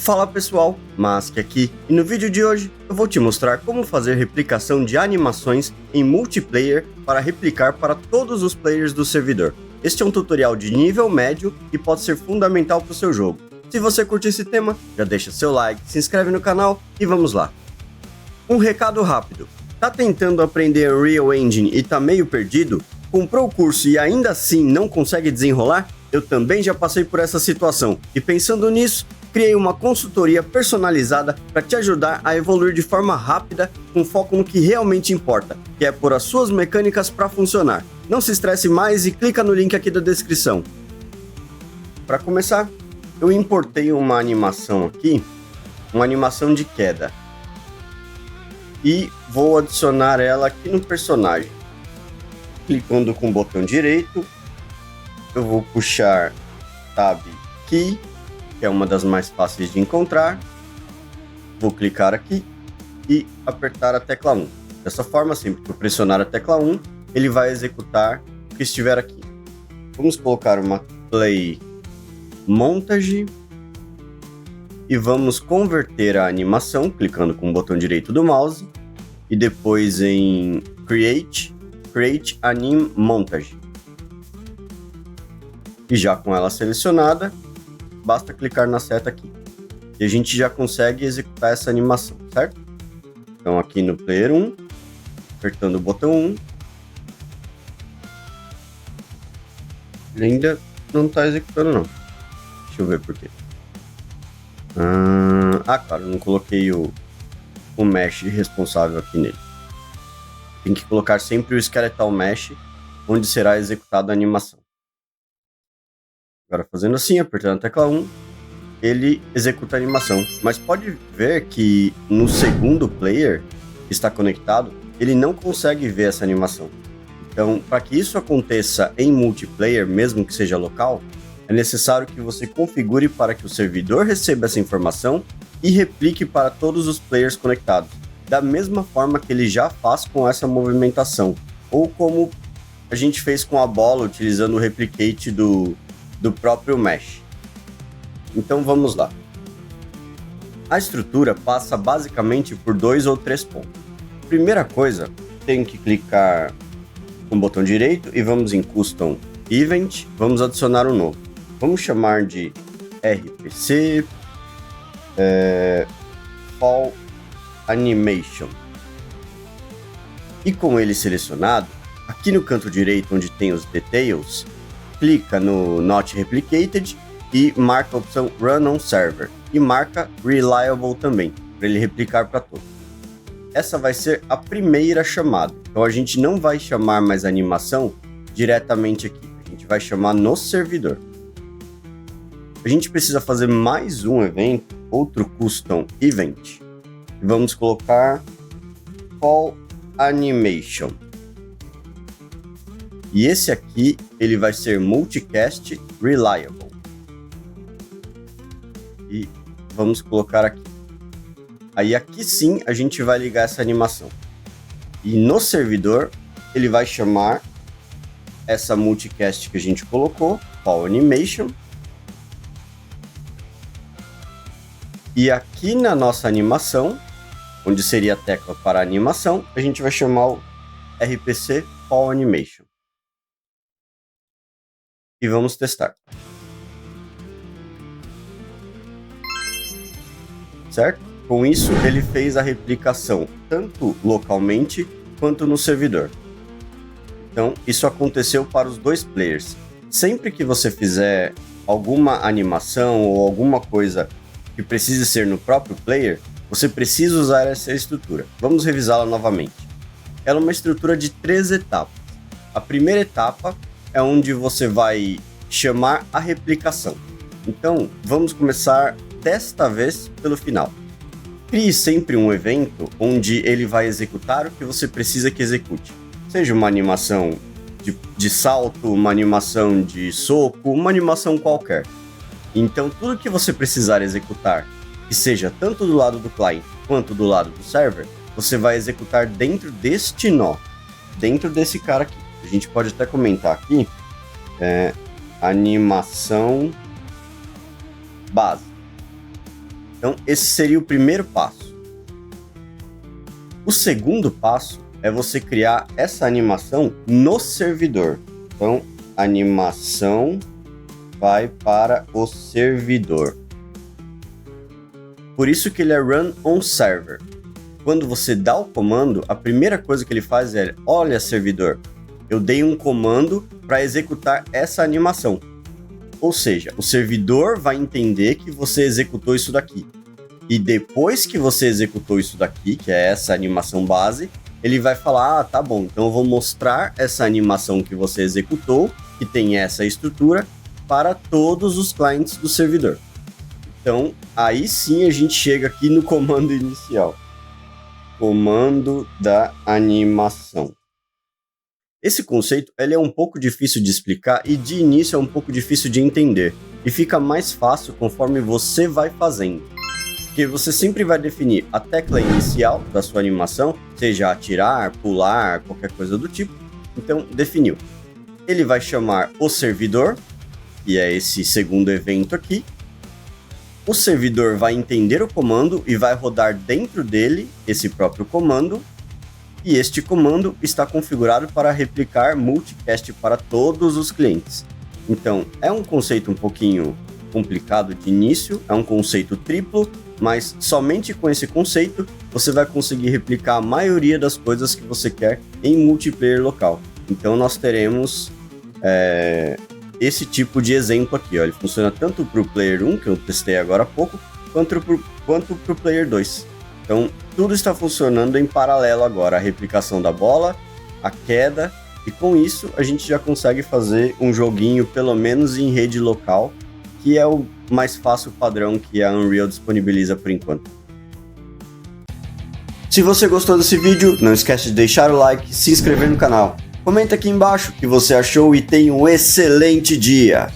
Fala pessoal, Mask aqui, e no vídeo de hoje eu vou te mostrar como fazer replicação de animações em multiplayer para replicar para todos os players do servidor. Este é um tutorial de nível médio e pode ser fundamental para o seu jogo. Se você curte esse tema, já deixa seu like, se inscreve no canal e vamos lá. Um recado rápido, tá tentando aprender Unreal Engine e tá meio perdido? Comprou o curso e ainda assim não consegue desenrolar? Eu também já passei por essa situação e pensando nisso, criei uma consultoria personalizada para te ajudar a evoluir de forma rápida com foco no que realmente importa, que é pôr as suas mecânicas para funcionar. Não se estresse mais e clica no link aqui da descrição. Para começar, eu importei uma animação aqui, uma animação de queda. E vou adicionar ela aqui no personagem. Clicando com o botão direito, eu vou puxar Tab Key, que é uma das mais fáceis de encontrar. Vou clicar aqui e apertar a tecla 1. Dessa forma, sempre que eu pressionar a tecla 1, ele vai executar o que estiver aqui. Vamos colocar uma Play Montage e vamos converter a animação, clicando com o botão direito do mouse e depois em Create Anim Montage. E já com ela selecionada, basta clicar na seta aqui e a gente já consegue executar essa animação, certo? Então aqui no Player 1, apertando o botão 1, ele ainda não está executando não. Deixa eu ver por quê. Claro, não coloquei o mesh responsável aqui nele. Tem que colocar sempre o Skeletal Mesh, onde será executada a animação. Agora fazendo assim, apertando a tecla 1, ele executa a animação. Mas pode ver que no segundo player que está conectado, ele não consegue ver essa animação. Então, para que isso aconteça em multiplayer, mesmo que seja local, é necessário que você configure para que o servidor receba essa informação e replique para todos os players conectados, da mesma forma que ele já faz com essa movimentação, ou como a gente fez com a bola, utilizando o replicate do próprio mesh. Então vamos lá. A estrutura passa basicamente por 2 ou 3 pontos. Primeira coisa, tenho que clicar com o botão direito e vamos em Custom Event, vamos adicionar um novo. Vamos chamar de RPC Fall Animation. E com ele selecionado, aqui no canto direito onde tem os details, clica no Not Replicated e marca a opção Run on Server e marca Reliable também, para ele replicar para todos. Essa vai ser a primeira chamada, então a gente não vai chamar mais a animação diretamente aqui, a gente vai chamar no servidor. A gente precisa fazer mais um evento, outro Custom Event, e vamos colocar Fall Animation. E esse aqui, ele vai ser Multicast Reliable. E vamos colocar aqui. Aí aqui sim a gente vai ligar essa animação. E no servidor, ele vai chamar essa multicast que a gente colocou, Fall Animation. E aqui na nossa animação, onde seria a tecla para animação, a gente vai chamar o RPC Fall Animation. E vamos testar. Certo? Com isso, ele fez a replicação tanto localmente quanto no servidor. Então, isso aconteceu para os dois players. Sempre que você fizer alguma animação ou alguma coisa que precise ser no próprio player, você precisa usar essa estrutura. Vamos revisá-la novamente. Ela é uma estrutura de 3 etapas. A primeira etapa é onde você vai chamar a replicação. Então, vamos começar desta vez pelo final. Crie sempre um evento onde ele vai executar o que você precisa que execute. Seja uma animação de salto, uma animação de soco, uma animação qualquer. Então, tudo que você precisar executar, que seja tanto do lado do client quanto do lado do server, você vai executar dentro deste nó, dentro desse cara aqui. A gente pode até comentar aqui, animação base. Então, esse seria o primeiro passo. O segundo passo é você criar essa animação no servidor. Então, a animação vai para o servidor. Por isso que ele é Run on Server. Quando você dá o comando, a primeira coisa que ele faz é: olha, servidor, eu dei um comando para executar essa animação. Ou seja, o servidor vai entender que você executou isso daqui. E depois que você executou isso daqui, que é essa animação base, ele vai falar: ah, tá bom, então eu vou mostrar essa animação que você executou, que tem essa estrutura, para todos os clientes do servidor. Então, aí sim a gente chega aqui no comando inicial. Comando da animação. Esse conceito ele é um pouco difícil de explicar e de início é um pouco difícil de entender. E fica mais fácil conforme você vai fazendo. Porque você sempre vai definir a tecla inicial da sua animação, seja atirar, pular, qualquer coisa do tipo. Então, definiu. Ele vai chamar o servidor, que é esse segundo evento aqui. O servidor vai entender o comando e vai rodar dentro dele esse próprio comando. E este comando está configurado para replicar multicast para todos os clientes. Então, é um conceito um pouquinho complicado de início, é um conceito triplo, mas somente com esse conceito você vai conseguir replicar a maioria das coisas que você quer em multiplayer local. Então, nós teremos esse tipo de exemplo aqui. Ó. Ele funciona tanto para o Player 1, que eu testei agora há pouco, quanto para o Player 2. Então, tudo está funcionando em paralelo agora, a replicação da bola, a queda, e com isso a gente já consegue fazer um joguinho, pelo menos em rede local, que é o mais fácil padrão que a Unreal disponibiliza por enquanto. Se você gostou desse vídeo, não esquece de deixar o like e se inscrever no canal. Comenta aqui embaixo o que você achou e tenha um excelente dia!